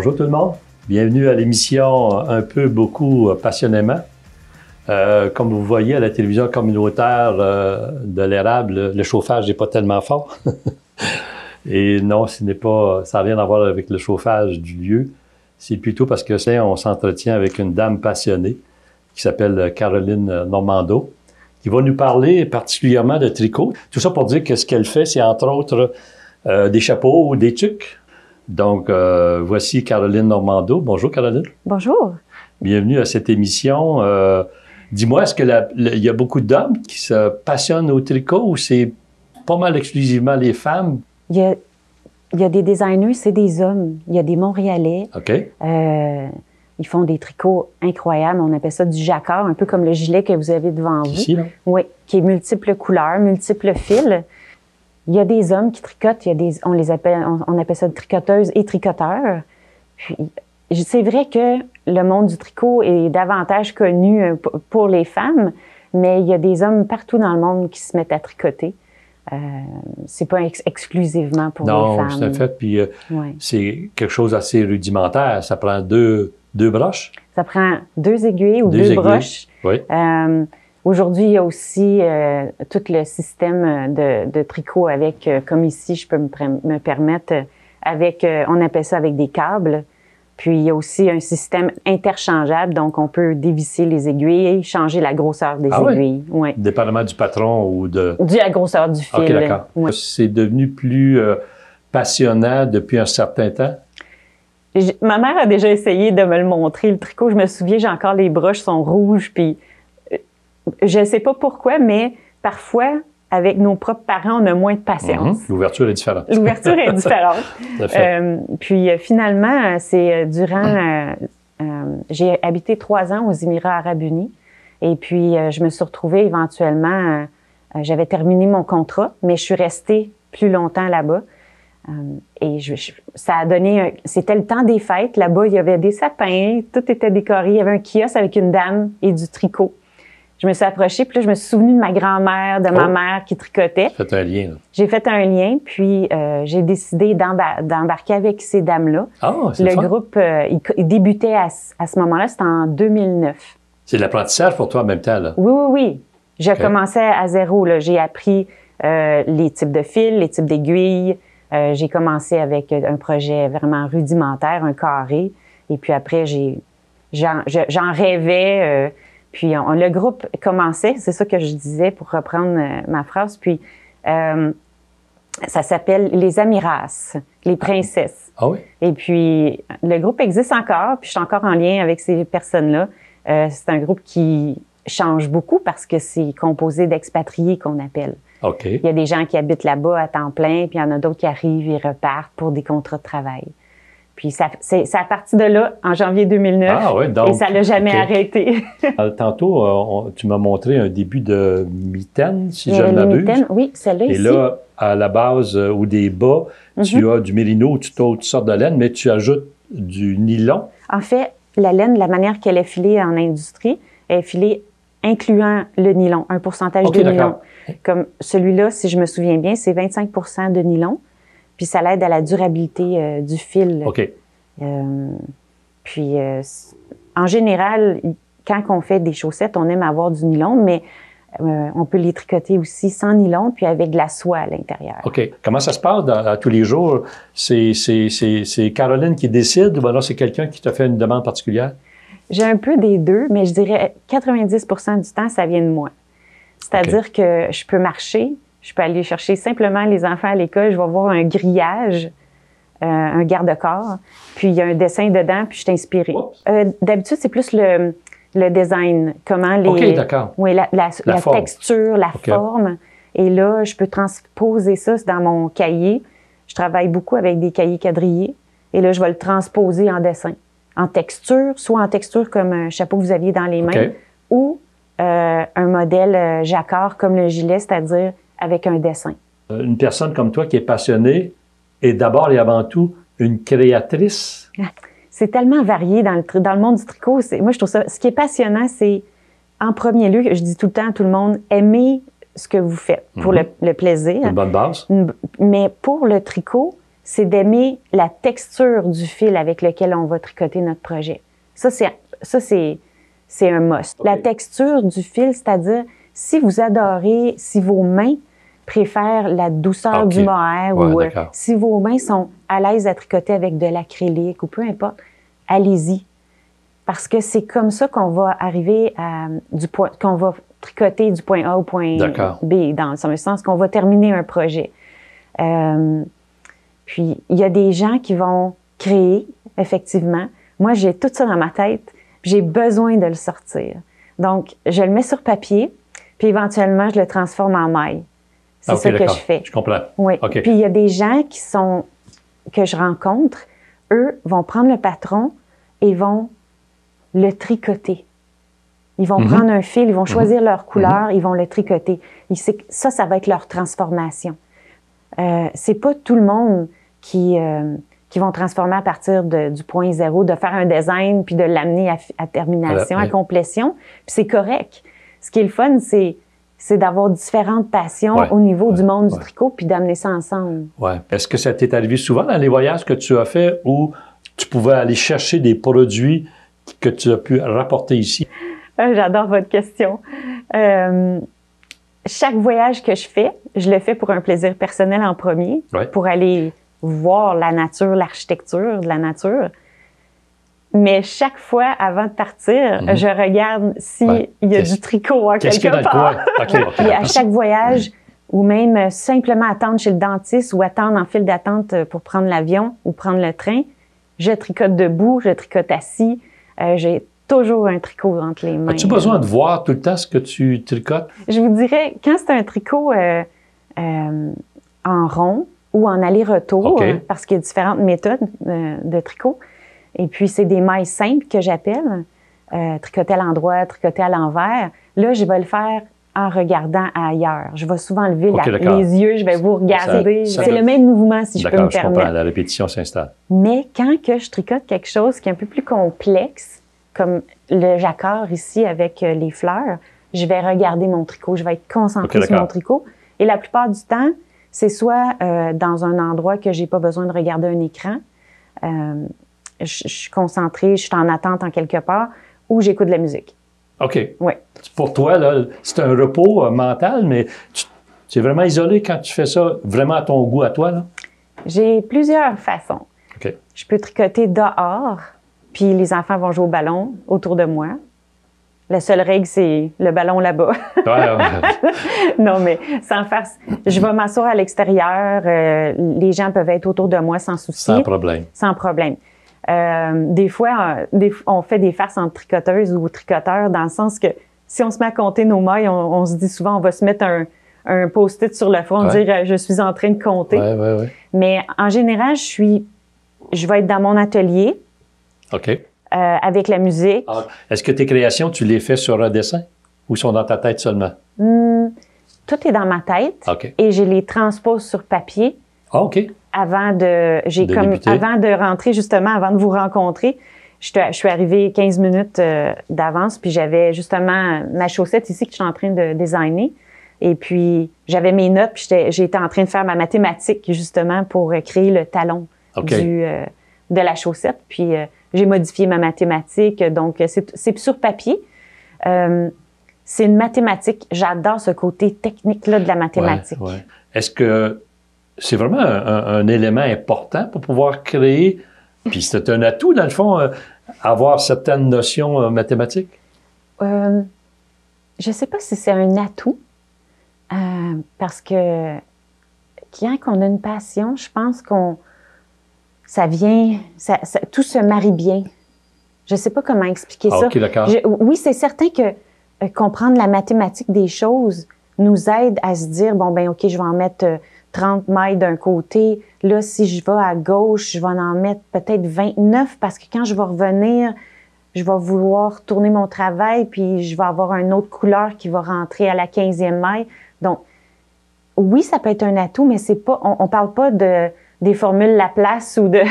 Bonjour tout le monde. Bienvenue à l'émission Un peu, beaucoup, passionnément. Comme vous voyez à la télévision communautaire de l'érable, le chauffage n'est pas tellement fort. Et non, ça n'a rien à voir avec le chauffage du lieu. C'est plutôt parce que on s'entretient avec une dame passionnée qui s'appelle Caroline Normando, qui va nous parler particulièrement de tricot. Tout ça pour dire que ce qu'elle fait, c'est entre autres des chapeaux ou des tucs. Donc, voici Caroline Normando. Bonjour, Caroline. Bonjour. Bienvenue à cette émission. Dis-moi, est-ce qu'il y a beaucoup d'hommes qui se passionnent au tricot ou c'est pas mal exclusivement les femmes? Il y a des designers, c'est des hommes. Il y a des Montréalais. OK. Ils font des tricots incroyables. On appelle ça du jacquard, un peu comme le gilet que vous avez devant vous. Ici, là? Oui, qui est multiples couleurs, multiples fils. Il y a des hommes qui tricotent. On appelle ça tricoteuses et tricoteurs. Puis, c'est vrai que le monde du tricot est davantage connu pour les femmes, mais il y a des hommes partout dans le monde qui se mettent à tricoter. C'est pas exclusivement pour les femmes. Non, tout à fait. Puis c'est quelque chose d'assez rudimentaire. Ça prend deux broches. Ça prend 2 aiguilles ou deux broches. Oui. Aujourd'hui, il y a aussi tout le système de tricot avec, comme ici, je peux me permettre, avec, on appelle ça avec des câbles. Puis, il y a aussi un système interchangeable, donc on peut dévisser les aiguilles et changer la grosseur des aiguilles. Oui. Dépendamment du patron ou de... La grosseur du fil. OK, d'accord. Oui. C'est devenu plus passionnant depuis un certain temps? Ma mère a déjà essayé de me le montrer, le tricot. Je me souviens, j'ai encore les broches sont rouges, puis je ne sais pas pourquoi, mais parfois, avec nos propres parents, on a moins de patience. L'ouverture est différente. L'ouverture est différente. Puis finalement, c'est durant... j'ai habité 3 ans aux Émirats arabes unis. Et puis, je me suis retrouvée éventuellement... j'avais terminé mon contrat, mais je suis restée plus longtemps là-bas. Et ça a donné... C'était le temps des fêtes. Là-bas, il y avait des sapins, tout était décoré. Il y avait un kiosque avec une dame et du tricot. Je me suis approchée, puis là, je me suis souvenue de ma grand-mère, de ma mère qui tricotait. J'ai fait un lien, là. J'ai fait un lien, puis j'ai décidé d'embarquer avec ces dames-là. Ah, c'est le fun. Groupe, il débutait à ce moment-là, c'était en 2009. C'est de l'apprentissage pour toi en même temps, là? Oui. Je commençais à zéro, là. J'ai appris les types de fils, les types d'aiguilles. J'ai commencé avec un projet vraiment rudimentaire, un carré. Et puis après, j'en rêvais... Puis le groupe commençait, c'est ça que je disais pour reprendre ma phrase, puis ça s'appelle les Amiras, les princesses. Ah oui? Et puis le groupe existe encore, puis je suis encore en lien avec ces personnes-là. C'est un groupe qui change beaucoup parce que c'est composé d'expatriés qu'on appelle. OK. Il y a des gens qui habitent là-bas à temps plein, puis il y en a d'autres qui arrivent et repartent pour des contrats de travail. Puis ça a parti de là, en janvier 2009, et ça l'a jamais arrêté. Tantôt, tu m'as montré un début de mitaine, si je ne m'abuse. Mitaine, oui, celle-là ici. Et là, à la base, ou des bas, tu as du mérino, tu as toutes sortes de laine, mais tu ajoutes du nylon. En fait, la laine, la manière qu'elle est filée en industrie, elle est filée incluant le nylon, un pourcentage de nylon. Comme celui-là, si je me souviens bien, c'est 25 % de nylon. Puis ça l'aide à la durabilité du fil. OK. Puis, en général, quand on fait des chaussettes, on aime avoir du nylon, mais on peut les tricoter aussi sans nylon, puis avec de la soie à l'intérieur. OK. Comment ça se passe à tous les jours? C'est Caroline qui décide ou alors c'est quelqu'un qui te fait une demande particulière? J'ai un peu des deux, mais je dirais 90 % du temps, ça vient de moi. C'est-à-dire que je peux marcher, je peux aller chercher simplement les enfants à l'école, je vais voir un grillage, un garde-corps, puis il y a un dessin dedans, puis je suis inspirée. D'habitude, c'est plus le design, comment les... OK, d'accord. Oui, la texture, la forme. Et là, je peux transposer ça dans mon cahier. Je travaille beaucoup avec des cahiers quadrillés. Et là, je vais le transposer en dessin, en texture, soit en texture comme un chapeau que vous aviez dans les mains, ou un modèle jacquard comme le gilet, c'est-à-dire avec un dessin. Une personne comme toi qui est passionnée est d'abord et avant tout une créatrice. C'est tellement varié dans le monde du tricot. Moi, je trouve ça... Ce qui est passionnant, c'est, en premier lieu, je dis tout le temps à tout le monde, aimer ce que vous faites pour le plaisir. Une bonne base. Mais pour le tricot, c'est d'aimer la texture du fil avec lequel on va tricoter notre projet. Ça, c'est un must. Okay. La texture du fil, c'est-à-dire, si vous adorez, si vos mains préfèrent la douceur du mohair ou si vos mains sont à l'aise à tricoter avec de l'acrylique ou peu importe, allez-y. Parce que c'est comme ça qu'on va arriver qu'on va tricoter du point A au point B, dans le sens qu'on va terminer un projet. Puis, il y a des gens qui vont créer, effectivement. Moi, j'ai tout ça dans ma tête, j'ai besoin de le sortir. Donc, je le mets sur papier, puis éventuellement, je le transforme en maille. C'est ça que je fais. Je comprends. Oui. Okay. Puis, il y a des gens que je rencontre, eux vont prendre le patron et vont le tricoter. Ils vont prendre un fil, ils vont choisir leur couleur, ils vont le tricoter. Ça va être leur transformation. C'est pas tout le monde qui vont transformer à partir du point zéro, de faire un design puis de l'amener à termination, à complétion. Puis c'est correct. Ce qui est le fun, c'est d'avoir différentes passions au niveau du monde du tricot puis d'amener ça ensemble. Ouais. Est-ce que ça t'est arrivé souvent dans les voyages que tu as fait où tu pouvais aller chercher des produits que tu as pu rapporter ici? J'adore votre question. Chaque voyage que je fais, je le fais pour un plaisir personnel en premier, pour aller voir la nature, l'architecture de la nature. Mais chaque fois, avant de partir, je regarde s'il y a du tricot en quelque part. Et à chaque voyage, ou même simplement attendre chez le dentiste ou attendre en file d'attente pour prendre l'avion ou prendre le train, je tricote debout, je tricote assis. J'ai toujours un tricot entre les mains. As-tu besoin de voir tout le temps ce que tu tricotes? Je vous dirais, quand c'est un tricot en rond ou en aller-retour, parce qu'il y a différentes méthodes de tricot, et puis c'est des mailles simples que j'appelle, tricoter à l'endroit, tricoter à l'envers. Là, je vais le faire en regardant ailleurs. Je vais souvent lever les yeux, je vais vous regarder. C'est le même mouvement, si je peux me permettre. D'accord, je comprends. La répétition s'installe. Mais quand que je tricote quelque chose qui est un peu plus complexe, comme le jacquard ici avec les fleurs, je vais regarder mon tricot, je vais être concentrée sur mon tricot. Et la plupart du temps, c'est soit dans un endroit que j'ai pas besoin de regarder un écran, je suis concentrée, je suis en attente en quelque part, ou j'écoute de la musique. OK. Oui. Pour toi, là, c'est un repos mental, mais tu es vraiment isolé quand tu fais ça, vraiment à ton goût, à toi, là? J'ai plusieurs façons. OK. Je peux tricoter dehors, puis les enfants vont jouer au ballon autour de moi. La seule règle, c'est le ballon là-bas. Non, mais sans farce. Je vais m'asseoir à l'extérieur. Les gens peuvent être autour de moi sans souci. Sans problème. Sans problème. Des fois, on fait des farces entre tricoteuses ou tricoteurs dans le sens que si on se met à compter nos mailles, on se dit souvent, on va se mettre un post-it sur le front, dire « je suis en train de compter ». Mais en général, je vais être dans mon atelier. OK. Avec la musique. Est-ce que tes créations, tu les fais sur un dessin ou sont dans ta tête seulement? Tout est dans ma tête et je les transpose sur papier. OK. Avant de rentrer, justement, avant de vous rencontrer, je suis arrivée 15 minutes d'avance, puis j'avais justement ma chaussette ici que je suis en train de designer. Et puis, j'avais mes notes, puis j'étais en train de faire ma mathématique, justement, pour créer le talon de la chaussette. Puis, j'ai modifié ma mathématique, donc c'est sur papier. C'est une mathématique. J'adore ce côté technique-là de la mathématique. Est-ce que c'est vraiment un élément important pour pouvoir créer, puis c'est un atout, dans le fond, avoir certaines notions mathématiques? Je ne sais pas si c'est un atout, parce que quand on a une passion, je pense tout se marie bien. Je ne sais pas comment expliquer ça. OK, d'accord. Oui, c'est certain que comprendre la mathématique des choses nous aide à se dire, bon, ben OK, je vais en mettre 30 mailles d'un côté. Là, si je vais à gauche, je vais en mettre peut-être 29 parce que quand je vais revenir, je vais vouloir tourner mon travail puis je vais avoir une autre couleur qui va rentrer à la 15e maille. Donc, oui, ça peut être un atout, mais c'est pas, on parle pas des formules Laplace ou de...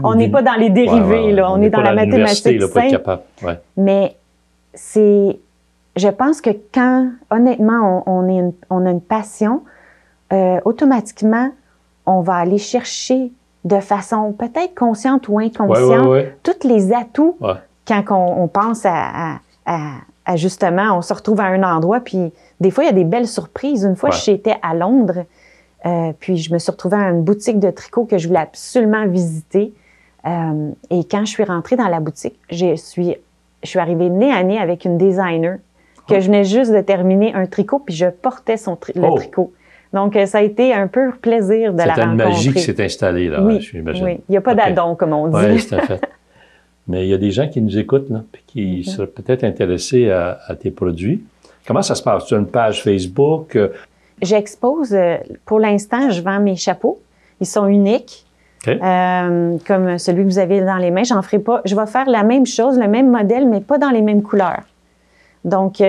on n'est pas dans les dérivés, là. On est dans la mathématique là, pour être capable. Mais je pense que quand, honnêtement, on a une passion, automatiquement, on va aller chercher de façon peut-être consciente ou inconsciente, tous les atouts quand on pense à justement, on se retrouve à un endroit, puis des fois, il y a des belles surprises. Une fois, j'étais à Londres, puis je me suis retrouvée à une boutique de tricot que je voulais absolument visiter. Et quand je suis rentrée dans la boutique, je suis arrivée nez à nez avec une designer que je venais juste de terminer un tricot, puis je portais le tricot. Donc, ça a été un peu plaisir de la rencontrer. C'était une magie qui s'est installée, là, j'imagine. Oui, il n'y a pas d'adon, comme on dit. Oui, c'est un fait. Mais il y a des gens qui nous écoutent, là, puis qui seraient peut-être intéressés à tes produits. Comment ça se passe? Tu as une page Facebook? J'expose, pour l'instant, je vends mes chapeaux. Ils sont uniques. Comme celui que vous avez dans les mains. J'en ferai pas. Je vais faire la même chose, le même modèle, mais pas dans les mêmes couleurs. Donc,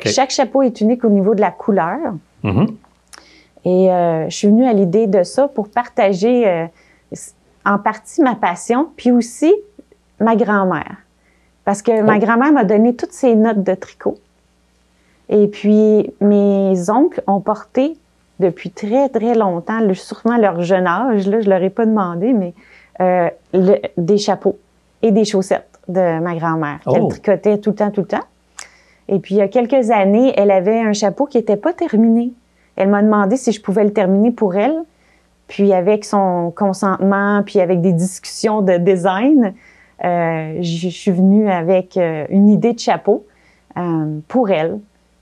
chaque chapeau est unique au niveau de la couleur. Et je suis venue à l'idée de ça pour partager en partie ma passion, puis aussi ma grand-mère. Parce que ma grand-mère m'a donné toutes ses notes de tricot. Et puis, mes oncles ont porté depuis très, très longtemps, sûrement leur jeune âge, là, je leur ai pas demandé, mais des chapeaux et des chaussettes de ma grand-mère qu'elle tricotait tout le temps. Et puis, il y a quelques années, elle avait un chapeau qui n'était pas terminé. Elle m'a demandé si je pouvais le terminer pour elle. Puis, avec son consentement, puis avec des discussions de design, je suis venue avec une idée de chapeau pour elle.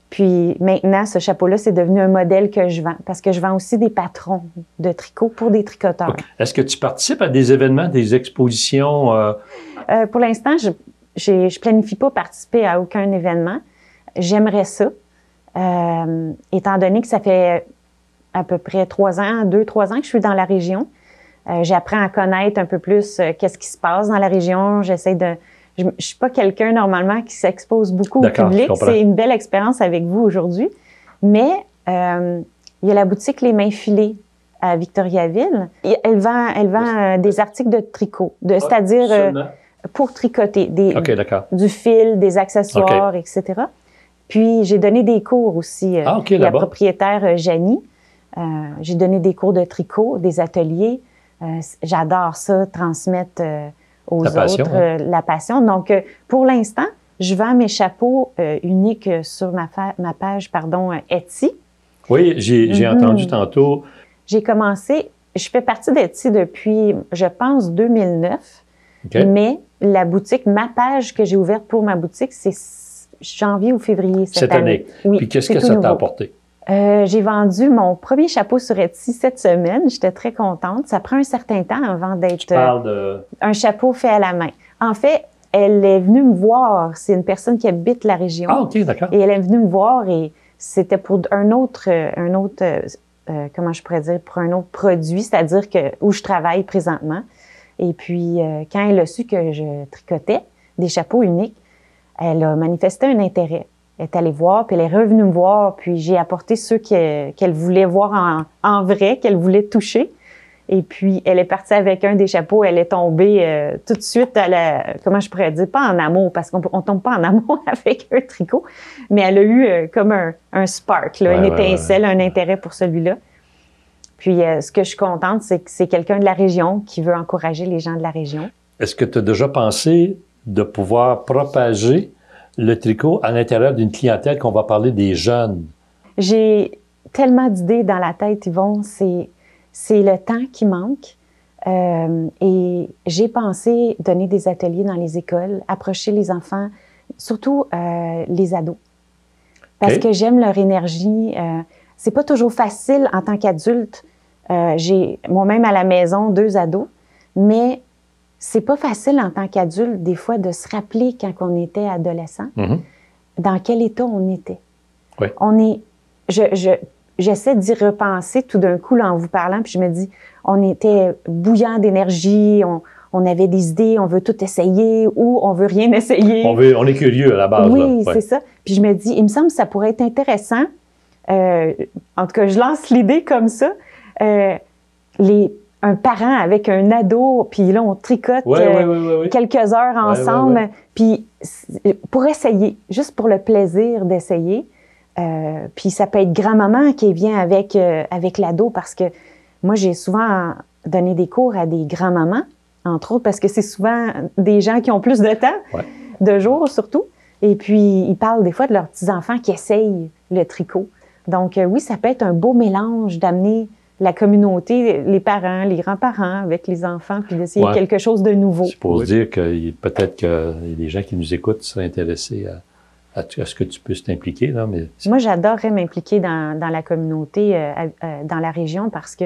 Puis maintenant, ce chapeau-là, c'est devenu un modèle que je vends parce que je vends aussi des patrons de tricot pour des tricoteurs. Okay. Est-ce que tu participes à des événements, des expositions? Pour l'instant, je planifie pas participer à aucun événement. J'aimerais ça, étant donné que ça fait à peu près 2-3 ans que je suis dans la région. J'apprends à connaître un peu plus qu'est-ce qui se passe dans la région. J'essaie de... Je suis pas quelqu'un, normalement, qui s'expose beaucoup au public. C'est une belle expérience avec vous aujourd'hui. Mais il y a la boutique Les Mains Filées à Victoriaville. Elle vend des articles de tricot, c'est-à-dire pour tricoter, du fil, des accessoires, etc. Puis, j'ai donné des cours aussi. La propriétaire, Janie. J'ai donné des cours de tricot, des ateliers. J'adore ça, transmettre... aux autres, la passion. Donc, pour l'instant, je vends mes chapeaux uniques sur ma page, Etsy. Oui, j'ai entendu tantôt. J'ai commencé, je fais partie d'Etsy depuis, je pense, 2009. Mais la boutique, ma page que j'ai ouverte pour ma boutique, c'est janvier ou février cette année. Oui, puis qu'est-ce que ça t'a apporté? J'ai vendu mon premier chapeau sur Etsy cette semaine. J'étais très contente. Ça prend un certain temps avant d'être un chapeau fait à la main. En fait, elle est venue me voir. C'est une personne qui habite la région. Ah, OK, d'accord. Et elle est venue me voir et c'était pour un autre comment je pourrais dire, pour un autre produit, c'est-à-dire où je travaille présentement. Et puis, quand elle a su que je tricotais des chapeaux uniques, elle a manifesté un intérêt. Elle est allée voir, puis elle est revenue me voir, puis j'ai apporté ceux qu'elle voulait voir en vrai, qu'elle voulait toucher. Et puis, elle est partie avec un des chapeaux, elle est tombée tout de suite comment je pourrais dire, pas en amour, parce qu'on tombe pas en amour avec un tricot, mais elle a eu comme un spark, une étincelle, un intérêt pour celui-là. Puis, ce que je suis contente, c'est que c'est quelqu'un de la région qui veut encourager les gens de la région. Est-ce que tu as déjà pensé de pouvoir propager le tricot à l'intérieur d'une clientèle qu'on va parler des jeunes? J'ai tellement d'idées dans la tête, Yvon. C'est le temps qui manque. Et j'ai pensé donner des ateliers dans les écoles, approcher les enfants, surtout les ados. Parce que j'aime leur énergie. C'est pas toujours facile en tant qu'adulte. J'ai moi-même à la maison 2 ados, mais c'est pas facile en tant qu'adulte, des fois, de se rappeler quand on était adolescent, dans quel état on était. Oui. J'essaie d'y repenser tout d'un coup là, en vous parlant, puis je me dis, on était bouillant d'énergie, on avait des idées, on veut tout essayer ou on veut rien essayer. On est curieux à la base. Oui, c'est ça. Puis je me dis, il me semble que ça pourrait être intéressant. En tout cas, je lance l'idée comme ça. Un parent avec un ado, puis là, on tricote quelques heures ensemble, puis pour essayer, juste pour le plaisir d'essayer. Puis ça peut être grand-maman qui vient avec l'ado, parce que moi, j'ai souvent donner des cours à des grands-mamans, entre autres, parce que c'est souvent des gens qui ont plus de temps, de jour surtout. Et puis, ils parlent des fois de leurs petits-enfants qui essayent le tricot. Donc, oui, ça peut être un beau mélange d'amener la communauté, les parents, les grands-parents avec les enfants, puis d'essayer quelque chose de nouveau. C'est pour se dire que peut-être que les gens qui nous écoutent seraient intéressés à ce que tu puisses t'impliquer. Là, mais... Moi, j'adorerais m'impliquer dans la communauté, dans la région, parce que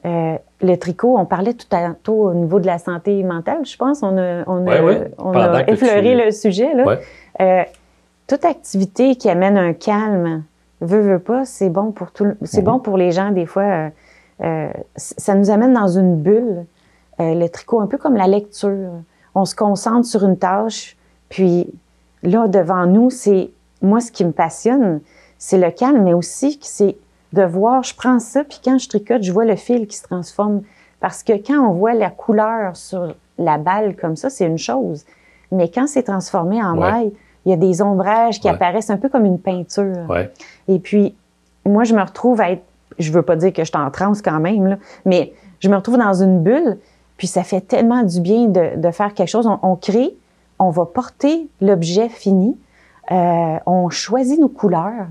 le tricot, on parlait tout à l'heure au niveau de la santé mentale, je pense. On a effleuré le sujet. Là. Toute activité qui amène un calme, veut pas, c'est bon pour bon pour les gens, des fois. Ça nous amène dans une bulle, le tricot, un peu comme la lecture. On se concentre sur une tâche, puis là, devant nous, moi, ce qui me passionne, c'est le calme, mais aussi c'est de voir, je prends ça, puis quand je tricote, je vois le fil qui se transforme. Parce que quand on voit la couleur sur la balle comme ça, c'est une chose. Mais quand c'est transformé en maille, il y a des ombrages qui apparaissent un peu comme une peinture. Et puis, moi, je me retrouve à être, je veux pas dire que je suis en transe quand même, là, mais je me retrouve dans une bulle, puis ça fait tellement du bien de faire quelque chose. On crée, on va porter l'objet fini, on choisit nos couleurs,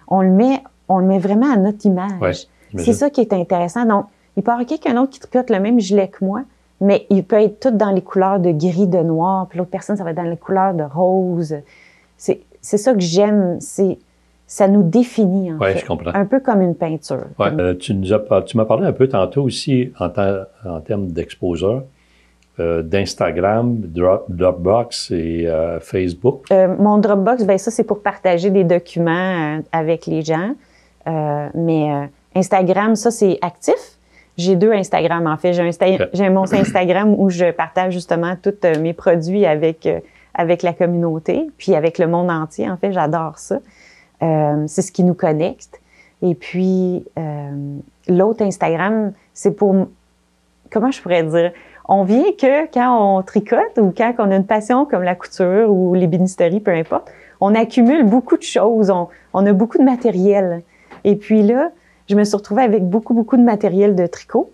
on le met vraiment à notre image. C'est ça qui est intéressant. Donc, il peut y avoir quelqu'un d'autre qui tricote le même gilet que moi, mais il peut être tout dans les couleurs de gris, de noir, puis l'autre personne, ça va être dans les couleurs de rose. C'est ça que j'aime, ça nous définit, en fait. Je comprends. Un peu comme une peinture. Tu m'as parlé un peu tantôt aussi, en termes d'exposeurs, d'Instagram, Dropbox et Facebook. Mon Dropbox, ça, c'est pour partager des documents avec les gens. Mais Instagram, ça, c'est actif. J'ai 2 Instagram, en fait. J'ai mon Instagram où je partage justement tous mes produits avec la communauté, puis avec le monde entier. En fait, j'adore ça. C'est ce qui nous connecte. Et puis, l'autre Instagram, c'est pour... Comment je pourrais dire? On vient que quand on tricote ou quand on a une passion comme la couture ou l'ébénisterie, peu importe, on accumule beaucoup de choses. On a beaucoup de matériel. Et puis là, je me suis retrouvée avec beaucoup de matériel de tricot.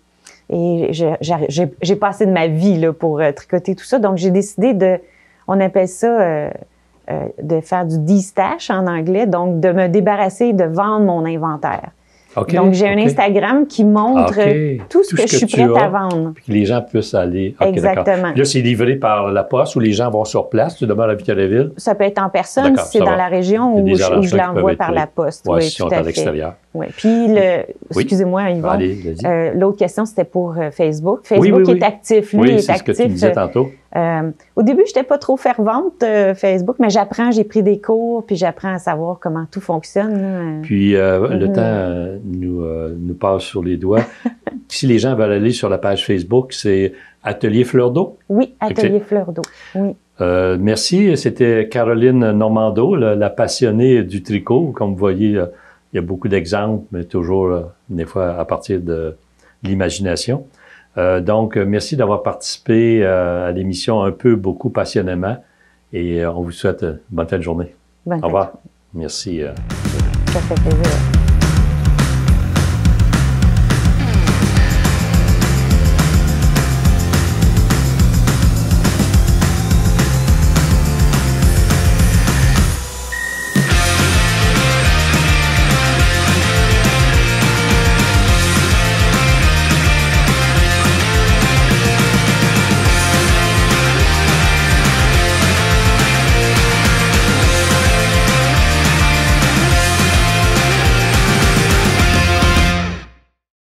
Et j'ai passé de ma vie là, pour tricoter tout ça. Donc, j'ai décidé on appelle ça de faire du de-stash en anglais, donc de me débarrasser de vendre mon inventaire. Donc, j'ai un Instagram qui montre tout ce que je suis prête à vendre. Puis que les gens puissent aller. Exactement. Là, c'est livré par la poste ou les gens vont sur place? Tu demeures à Victoriaville? Ça peut être en personne si c'est dans la région ou je l'envoie par la poste. Oui, si on est à l'extérieur. Oui. Puis, excusez-moi, Yvon. L'autre question, c'était pour Facebook. Facebook est actif. Lui, est actif. C'est ce que tu disais tantôt. Au début, je n'étais pas trop fervente Facebook, mais j'ai pris des cours, puis j'apprends à savoir comment tout fonctionne. Puis, le temps nous passe sur les doigts. Si les gens veulent aller sur la page Facebook, c'est Atelier Fleur d'eau? Oui, Atelier Fleur d'eau, oui. Merci. C'était Caroline Normando, la passionnée du tricot. Comme vous voyez, il y a beaucoup d'exemples, mais toujours, des fois, à partir de l'imagination. Donc, merci d'avoir participé à l'émission un peu, beaucoup passionnément. Et on vous souhaite une bonne fin de journée. Au revoir. Merci. Ça fait plaisir.